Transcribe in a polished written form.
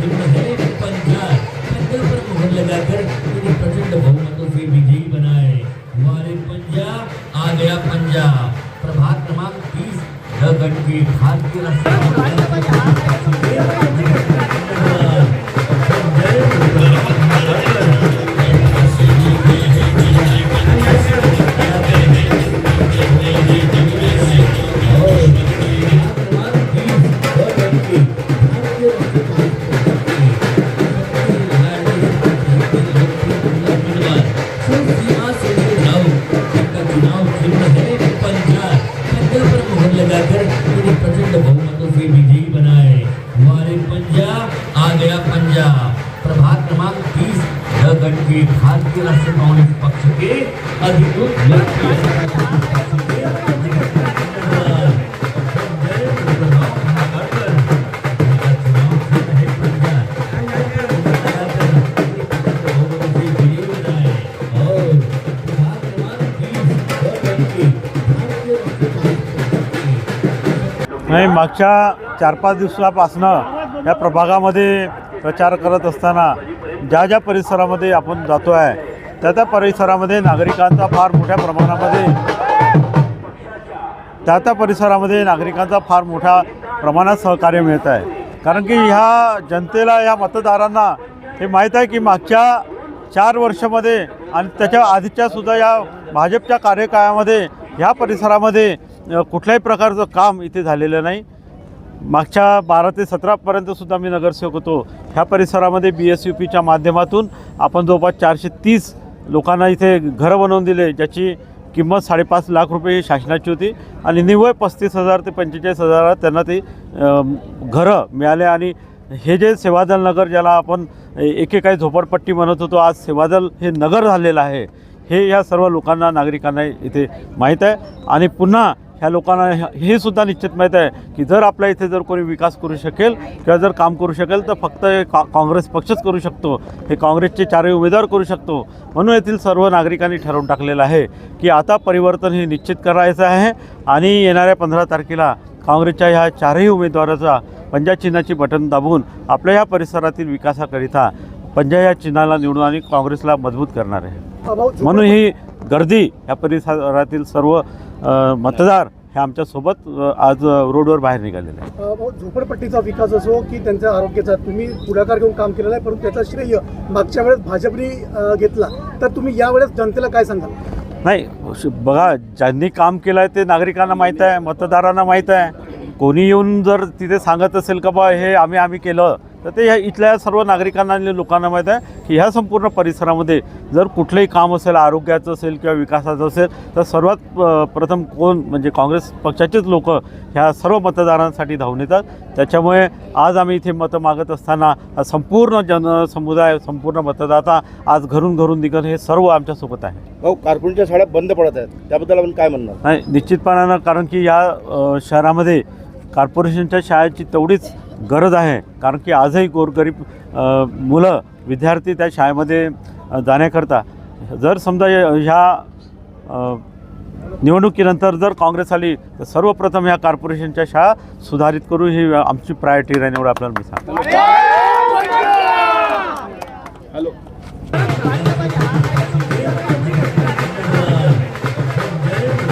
चिन्ह है पंजा। पंजा पर मोहर लगाकर इन्हें प्रचंड बहुमतों से विजयी बनाए। हमारे पंजा आ गया पंजा। प्रभाग क्रमांक 30 गण के भारतीय लगाकर इन्हें प्रचंड बहुमतों से विजयी बनाए। हमारे पंजा आ गया पंजा। प्रभाग क्रमांक 30 गण के भारतीय राष्ट्रीय कांग्रेस पक्ष के अधिकृत नाही, मागच्या 4-5 दिवसापासनं या प्रभागामध्ये प्रचार करत असताना ज्या परिसरामध्ये आपण जातो आहे त्या परिसरामध्ये नागरिकांचा फार मोठ्या प्रमाणात सहकार्य मिळत आहे। कारण की ह्या जनतेला, ह्या मतदारांना हे माहीत आहे की मागच्या 4 वर्षामध्ये आणि त्याच्या आधीच्यासुद्धा या भाजपच्या कार्यकाळामध्ये ह्या परिसरामध्ये कुठल्याही प्रकारचं काम इथे झालेलं नाही। मागच्या 12 ते 17पर्यंतसुद्धा मी नगरसेवक होतो। ह्या परिसरामध्ये BSUPच्या माध्यमातून आपण जवळपास 430 लोकांना इथे घरं बनवून दिले, ज्याची किंमत 5.5 लाख रुपये शासनाची होती आणि निव्वळ 35,000 ते 45,000 त्यांना ते घरं मिळाले। आणि हे जे सेवादल नगर, ज्याला आपण एकेकाळी झोपडपट्टी म्हणत होतो, आज सेवादल हे नगर झालेलं आहे, हे या सर्व लोकांना, नागरिकांना इथे माहीत आहे। आणि पुन्हा ह्या लोकांना हे सुद्धा निश्चित माहीत आहे की जर आपल्या इथे जर कोणी विकास करू शकेल किंवा जर काम करू शकेल तर फक्त काँग्रेस पक्षच करू शकतो, हे काँग्रेसचे 4 उमेदवार करू शकतो। म्हणून येथील सर्व नागरिकांनी ठरवून टाकलेलं आहे की आता परिवर्तन हे निश्चित करायचं आहे आणि येणाऱ्या 15 तारखेला काँग्रेसच्या ह्या 4ही उमेदवाराचा पंजा चिन्हाची बटन दाबून आपल्या ह्या परिसरातील विकासाकरिता पंजा या चिन्हाला निवडून आणि काँग्रेसला मजबूत करणार आहे। म्हणून ही गर्दी या परिसरातील सर्व मतदार हे आमच्यासोबत आज रोडवर बाहेर निघालेले आहे। झोपडपट्टीचा विकास असो की त्यांच्या आरोग्याचा तुम्ही पुढाकार घेऊन काम केलेलं आहे, परंतु त्याचा श्रेय मागच्या वेळेस भाजपने घेतला, तर तुम्ही यावेळेस जनतेला काय सांगाल? नाही, बघा, ज्यांनी काम केलं आहे ते नागरिकांना माहीत आहे, मतदारांना माहीत आहे। कोणी येऊन जर तिथे सांगत असेल का बा हे आम्ही केलं, तर ते ह्या इथल्या सर्व नागरिकांना आणि लोकांना माहीत आहे की ह्या संपूर्ण परिसरामध्ये जर कुठलंही काम असेल, आरोग्याचं असेल किंवा विकासाचं असेल, तर सर्वात प्रथम कोण म्हणजे काँग्रेस पक्षाचेच लोक ह्या सर्व मतदारांसाठी धावून येतात। त्याच्यामुळे आज आम्ही इथे मतं मागत असताना संपूर्ण जनसमुदाय, संपूर्ण मतदाता आज घरून निघणं हे सर्व आमच्यासोबत आहे। भाऊ, कार्पोरेशनच्या शाळा बंद पडत आहेत, त्याबद्दल आपण काय म्हणणार? नाही, निश्चितपणानं, कारण की या शहरामध्ये कॉर्पोरेशनच्या शाळेची तेवढीच गरज आहे। कारण की आजही गोरगरीब मुलं, विद्यार्थी त्या शाळेमध्ये जाण्याकरता जर समजा ह्या निवडणुकीनंतर जर काँग्रेस आली तर सर्वप्रथम ह्या कॉर्पोरेशनच्या शाळा सुधारित करू, ही आमची प्रायोरिटी राहील, एवढं आपल्याला मी सांगतो।